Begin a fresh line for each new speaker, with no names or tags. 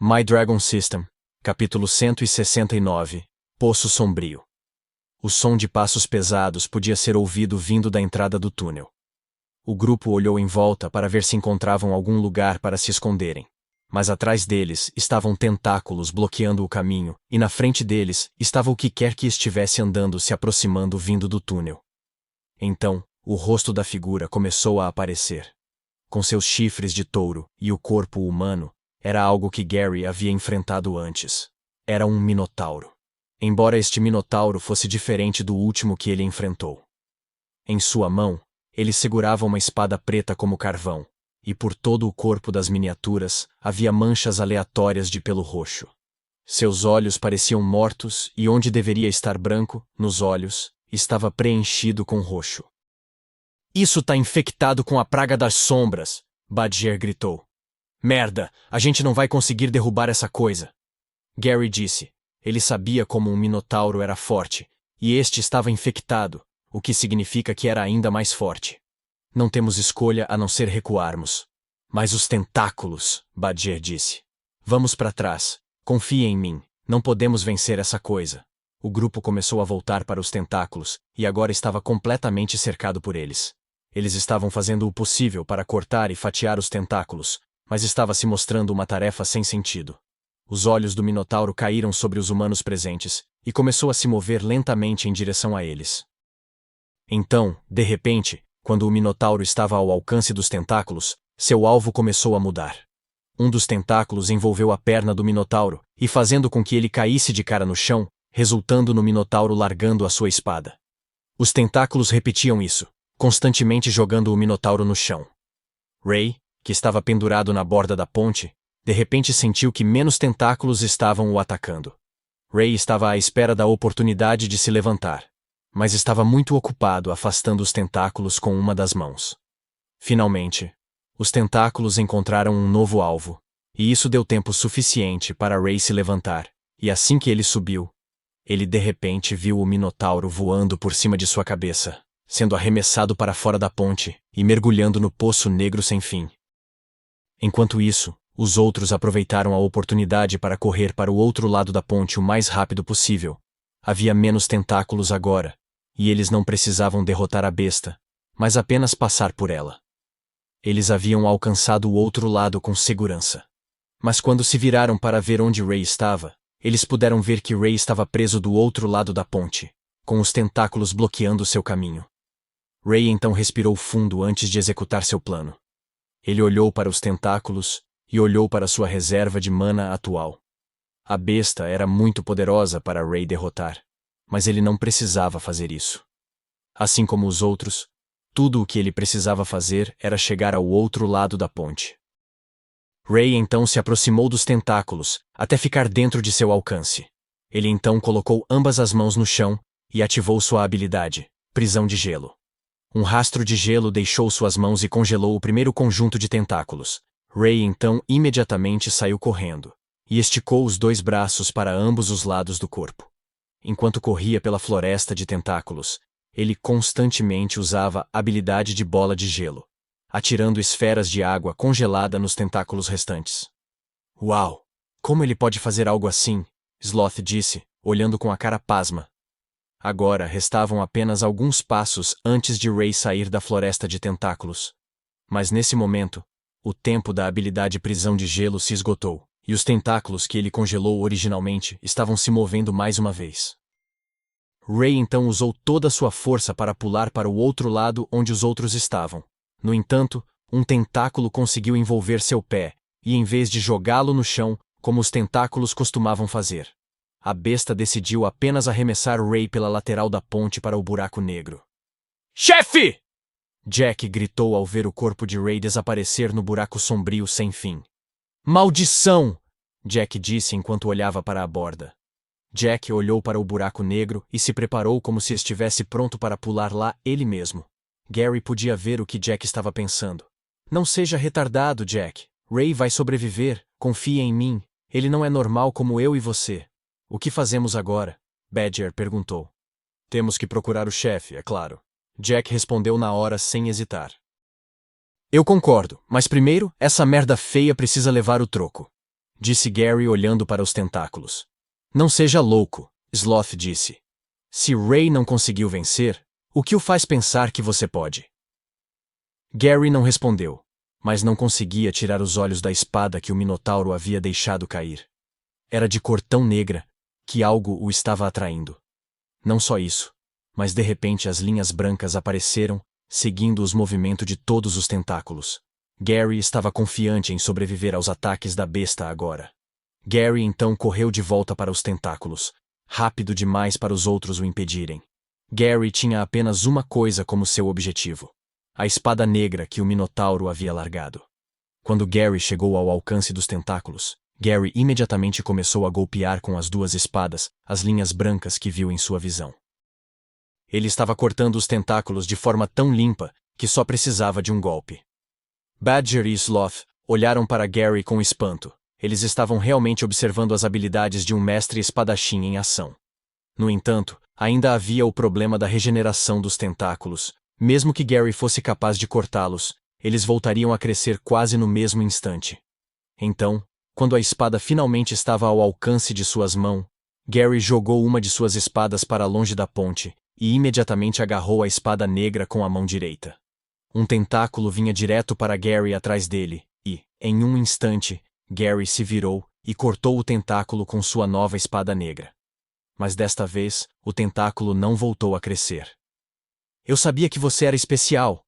My Dragon System, capítulo 169, Poço Sombrio. O som de passos pesados podia ser ouvido vindo da entrada do túnel. O grupo olhou em volta para ver se encontravam algum lugar para se esconderem. Mas atrás deles estavam tentáculos bloqueando o caminho, e na frente deles estava o que quer que estivesse andando se aproximando vindo do túnel. Então, o rosto da figura começou a aparecer. Com seus chifres de touro e o corpo humano, era algo que Gary havia enfrentado antes. Era um minotauro. Embora este minotauro fosse diferente do último que ele enfrentou. Em sua mão, ele segurava uma espada preta como carvão, e por todo o corpo das miniaturas havia manchas aleatórias de pelo roxo. Seus olhos pareciam mortos e onde deveria estar branco, nos olhos, estava preenchido com roxo. "Isso tá infectado com a praga das sombras", Badger gritou. "Merda, a gente não vai conseguir derrubar essa coisa." Gary disse. Ele sabia como um minotauro era forte, e este estava infectado, o que significa que era ainda mais forte. "Não temos escolha a não ser recuarmos." "Mas os tentáculos", Badger disse. "Vamos para trás. Confie em mim. Não podemos vencer essa coisa." O grupo começou a voltar para os tentáculos, e agora estava completamente cercado por eles. Eles estavam fazendo o possível para cortar e fatiar os tentáculos, mas estava se mostrando uma tarefa sem sentido. Os olhos do minotauro caíram sobre os humanos presentes, e começou a se mover lentamente em direção a eles. Então, de repente, quando o minotauro estava ao alcance dos tentáculos, seu alvo começou a mudar. Um dos tentáculos envolveu a perna do minotauro, e fazendo com que ele caísse de cara no chão, resultando no minotauro largando a sua espada. Os tentáculos repetiam isso, constantemente jogando o minotauro no chão. Ray, que estava pendurado na borda da ponte, de repente sentiu que menos tentáculos estavam o atacando. Ray estava à espera da oportunidade de se levantar, mas estava muito ocupado afastando os tentáculos com uma das mãos. Finalmente, os tentáculos encontraram um novo alvo, e isso deu tempo suficiente para Ray se levantar, e assim que ele subiu, ele de repente viu o minotauro voando por cima de sua cabeça, sendo arremessado para fora da ponte e mergulhando no poço negro sem fim. Enquanto isso, os outros aproveitaram a oportunidade para correr para o outro lado da ponte o mais rápido possível. Havia menos tentáculos agora, e eles não precisavam derrotar a besta, mas apenas passar por ela. Eles haviam alcançado o outro lado com segurança. Mas quando se viraram para ver onde Ray estava, eles puderam ver que Ray estava preso do outro lado da ponte, com os tentáculos bloqueando seu caminho. Ray então respirou fundo antes de executar seu plano. Ele olhou para os tentáculos e olhou para sua reserva de mana atual. A besta era muito poderosa para Ray derrotar, mas ele não precisava fazer isso. Assim como os outros, tudo o que ele precisava fazer era chegar ao outro lado da ponte. Ray então se aproximou dos tentáculos, até ficar dentro de seu alcance. Ele então colocou ambas as mãos no chão e ativou sua habilidade, Prisão de Gelo. Um rastro de gelo deixou suas mãos e congelou o primeiro conjunto de tentáculos. Ray então imediatamente saiu correndo, e esticou os dois braços para ambos os lados do corpo. Enquanto corria pela floresta de tentáculos, ele constantemente usava a habilidade de Bola de Gelo, atirando esferas de água congelada nos tentáculos restantes. "Uau! Como ele pode fazer algo assim?" Sloth disse, olhando com a cara pasma. Agora restavam apenas alguns passos antes de Ray sair da floresta de tentáculos. Mas nesse momento, o tempo da habilidade Prisão de Gelo se esgotou, e os tentáculos que ele congelou originalmente estavam se movendo mais uma vez. Ray então usou toda a sua força para pular para o outro lado onde os outros estavam. No entanto, um tentáculo conseguiu envolver seu pé, e em vez de jogá-lo no chão, como os tentáculos costumavam fazer, a besta decidiu apenas arremessar Ray pela lateral da ponte para o buraco negro. "Chefe!" Jack gritou ao ver o corpo de Ray desaparecer no buraco sombrio sem fim. "Maldição!" Jack disse enquanto olhava para a borda. Jack olhou para o buraco negro e se preparou como se estivesse pronto para pular lá ele mesmo. Gary podia ver o que Jack estava pensando. "Não seja retardado, Jack. Ray vai sobreviver, confia em mim. Ele não é normal como eu e você." "O que fazemos agora?" Badger perguntou. "Temos que procurar o chefe, é claro." Jack respondeu na hora sem hesitar. "Eu concordo, mas primeiro, essa merda feia precisa levar o troco." disse Gary olhando para os tentáculos. Não seja louco, Sloth disse. Se Ray não conseguiu vencer, o que o faz pensar que você pode? Gary não respondeu, mas não conseguia tirar os olhos da espada que o Minotauro havia deixado cair. Era de cor tão negra que algo o estava atraindo. Não só isso, mas de repente as linhas brancas apareceram, seguindo os movimentos de todos os tentáculos. Gary estava confiante em sobreviver aos ataques da besta agora. Gary então correu de volta para os tentáculos, rápido demais para os outros o impedirem. Gary tinha apenas uma coisa como seu objetivo: a espada negra que o Minotauro havia largado. Quando Gary chegou ao alcance dos tentáculos, Gary imediatamente começou a golpear com as duas espadas as linhas brancas que viu em sua visão. Ele estava cortando os tentáculos de forma tão limpa que só precisava de um golpe. Badger e Sloth olharam para Gary com espanto. Eles estavam realmente observando as habilidades de um mestre espadachim em ação. No entanto, ainda havia o problema da regeneração dos tentáculos. Mesmo que Gary fosse capaz de cortá-los, eles voltariam a crescer quase no mesmo instante. Então, quando a espada finalmente estava ao alcance de suas mãos, Gary jogou uma de suas espadas para longe da ponte e imediatamente agarrou a espada negra com a mão direita. Um tentáculo vinha direto para Gary atrás dele e, em um instante, Gary se virou e cortou o tentáculo com sua nova espada negra. Mas desta vez, o tentáculo não voltou a crescer. Eu sabia que você era especial,